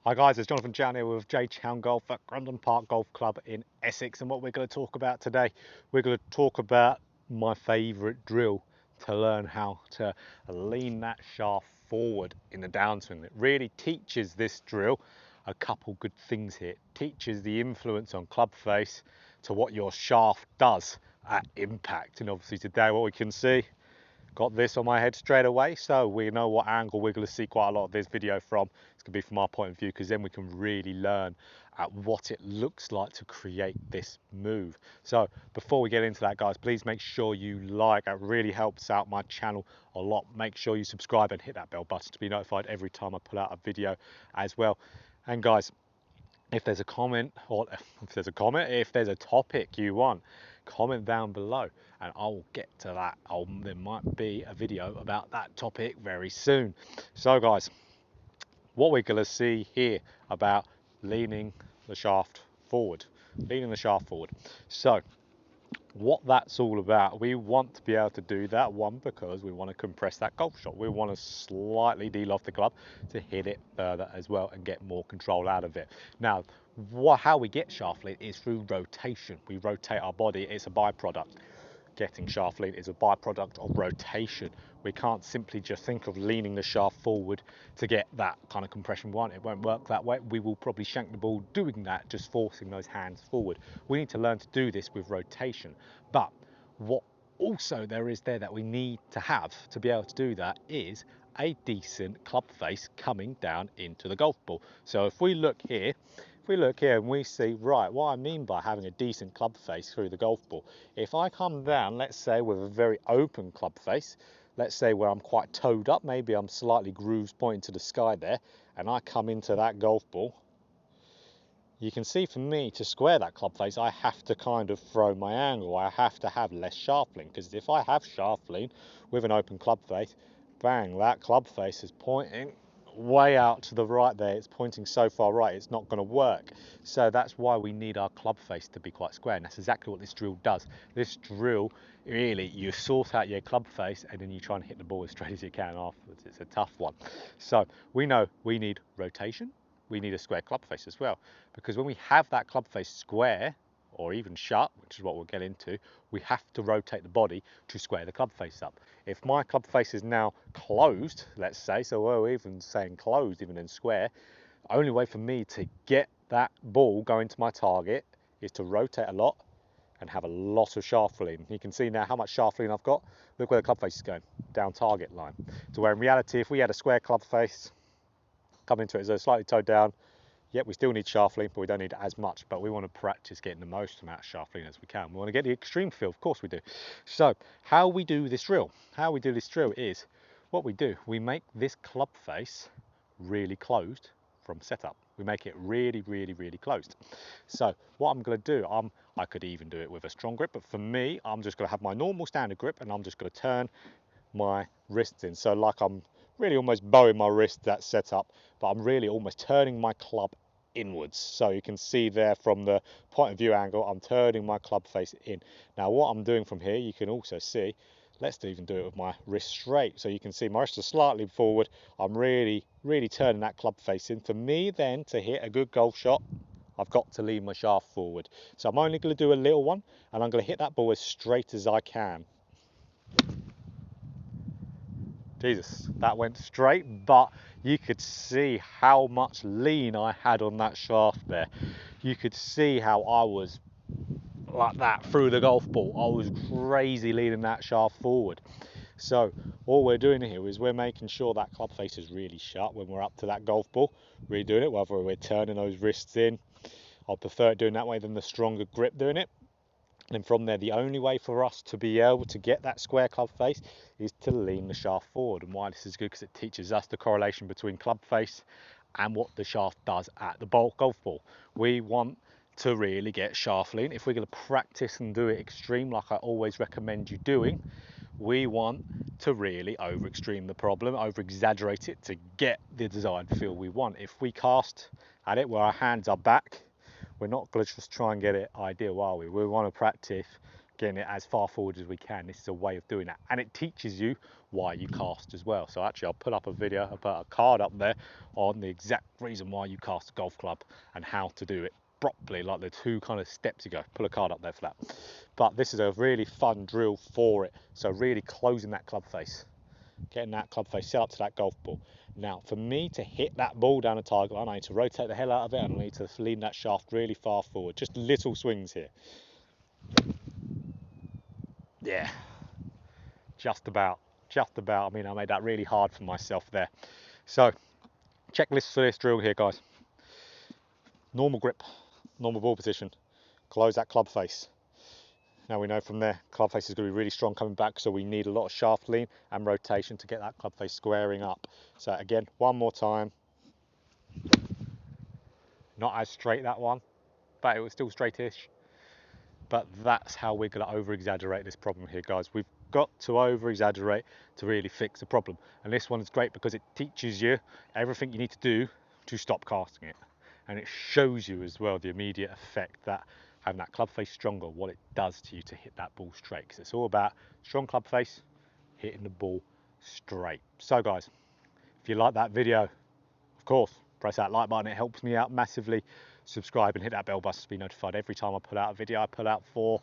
Hi guys, it's Jonathan Chown here with JChownGolf at Grundon Park Golf Club in Essex, and what we're going to talk about today, we're going to talk about my favourite drill to learn how to lean that shaft forward in the downswing. It really teaches this drill a couple good things here. It teaches the influence on club face to what your shaft does at impact, and obviously today what we can see, got this on my head straight away, so we know what angle we're going to see quite a lot of this video from. It's going to be from our point of view, because then we can really learn at what it looks like to create this move. So before we get into that, guys, please make sure you like. It really helps out my channel a lot. Make sure you subscribe and hit that bell button to be notified every time I put out a video as well. And guys, if there's a comment, or if there's a topic you want, comment down below and I'll get to that. There might be a video about that topic very soon. So guys, what we're going to see here about leaning the shaft forward, so what that's all about, we want to be able to do that, one, because we want to compress that golf shot. We want to slightly de-loft the club to hit it further as well and get more control out of it. Now, how we get shaft lean is through rotation. We rotate our body. It's a byproduct. Getting shaft lean is a byproduct of rotation. We can't simply just think of leaning the shaft forward to get that kind of compression we want. It won't work that way. We will probably shank the ball doing that, just forcing those hands forward. We need to learn to do this with rotation. But what also there is there that we need to have to be able to do that is a decent club face coming down into the golf ball. So if we look here, and we see, right, what I mean by having a decent club face through the golf ball, if I come down, let's say with a very open club face, let's say where I'm quite toed up, maybe I'm slightly grooves pointing to the sky there, and I come into that golf ball, you can see for me to square that club face, I have to kind of throw my angle. I have to have less shaft lean, because if I have shaft lean with an open club face, bang, that club face is pointing way out to the right there. It's pointing so far right, it's not going to work. So that's why we need our club face to be quite square, and that's exactly what this drill does. This drill, really, you sort out your club face and then you try and hit the ball as straight as you can afterwards. It's a tough one. So we know we need rotation. We need a square club face as well, because when we have that club face square or even shut, which is what we'll get into, we have to rotate the body to square the club face up. If my club face is now closed, let's say, so we're even saying closed even in square, the only way for me to get that ball going to my target is to rotate a lot and have a lot of shaft lean. You can see now how much shaft lean I've got. Look where the club face is going, down target line. So where in reality, if we had a square club face, come into it as a slightly toed down, yep, we still need shaft lean, but we don't need as much. But we want to practice getting the most amount of shaft lean as we can. We want to get the extreme feel, of course we do. So how we do this drill, is what we do. We make this club face really closed from setup. We make it really, really, really closed. So what I'm going to do, I could even do it with a strong grip, but for me, I'm just going to have my normal standard grip, and I'm just going to turn my wrists in. So like I'm really almost bowing my wrist, that setup, but I'm really almost turning my club inwards. So you can see there from the point of view angle, I'm turning my club face in. Now what I'm doing from here, you can also see, let's even do it with my wrist straight. So you can see my wrists are slightly forward. I'm really, really turning that club face in. For me then to hit a good golf shot, I've got to lean my shaft forward. So I'm only going to do a little one, and I'm going to hit that ball as straight as I can. Jesus, that went straight, but you could see how much lean I had on that shaft there. You could see how I was like that through the golf ball. I was crazy leaning that shaft forward. So all we're doing here is we're making sure that club face is really sharp when we're up to that golf ball. We're doing it, whether we're turning those wrists in. I prefer it doing that way than the stronger grip doing it. And from there, the only way for us to be able to get that square club face is to lean the shaft forward. And why this is good, because it teaches us the correlation between club face and what the shaft does at the golf ball. We want to really get shaft lean. If we're going to practice and do it extreme, like I always recommend you doing, we want to really over extreme the problem, over exaggerate it to get the desired feel we want. If we cast at it where our hands are back, we're not going to just try and get it ideal, are we? We want to practice getting it as far forward as we can. This is a way of doing that, and it teaches you why you cast as well. So actually I'll put up a video, I'll put a card up there on the exact reason why you cast a golf club and how to do it properly, like the 2 kind of steps you go. Put a card up there for that. But this is a really fun drill for it. So really closing that club face, getting that club face set up to that golf ball. Now for me to hit that ball down the target line, I need to rotate the hell out of it and I need to lean that shaft really far forward. Just little swings here. Yeah, just about. I mean, I made that really hard for myself there. So checklist for this drill here, guys. Normal grip, normal ball position, close that club face. Now we know from there, club face is going to be really strong coming back, so we need a lot of shaft lean and rotation to get that club face squaring up. So again, one more time. Not as straight, that one, but it was still straightish. But that's how we're going to over-exaggerate this problem here, guys. We've got to over-exaggerate to really fix the problem. And this one is great because it teaches you everything you need to do to stop casting it. And it shows you as well the immediate effect that having that club face stronger, what it does to you to hit that ball straight. Because it's all about strong club face, hitting the ball straight. So guys, if you like that video, of course, press that like button. It helps me out massively. Subscribe and hit that bell button to be notified every time I put out a video. I put out 2 or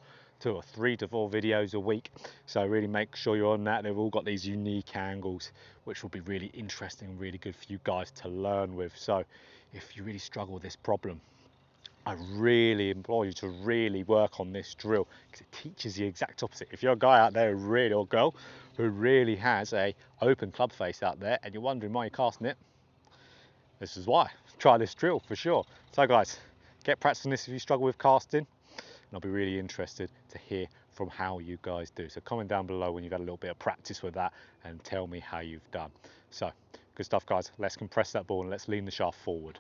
3 to 4 videos a week. So really make sure you're on that. They've all got these unique angles, which will be really interesting and really good for you guys to learn with. So if you really struggle with this problem, I really implore you to really work on this drill because it teaches the exact opposite. If you're a guy out there who really, or girl, who really has a open club face out there and you're wondering why you're casting it, this is why. Try this drill for sure. So guys, get practicing this if you struggle with casting, and I'll be really interested to hear from how you guys do. So comment down below when you've had a little bit of practice with that and tell me how you've done. So good stuff, guys. Let's compress that ball and let's lean the shaft forward.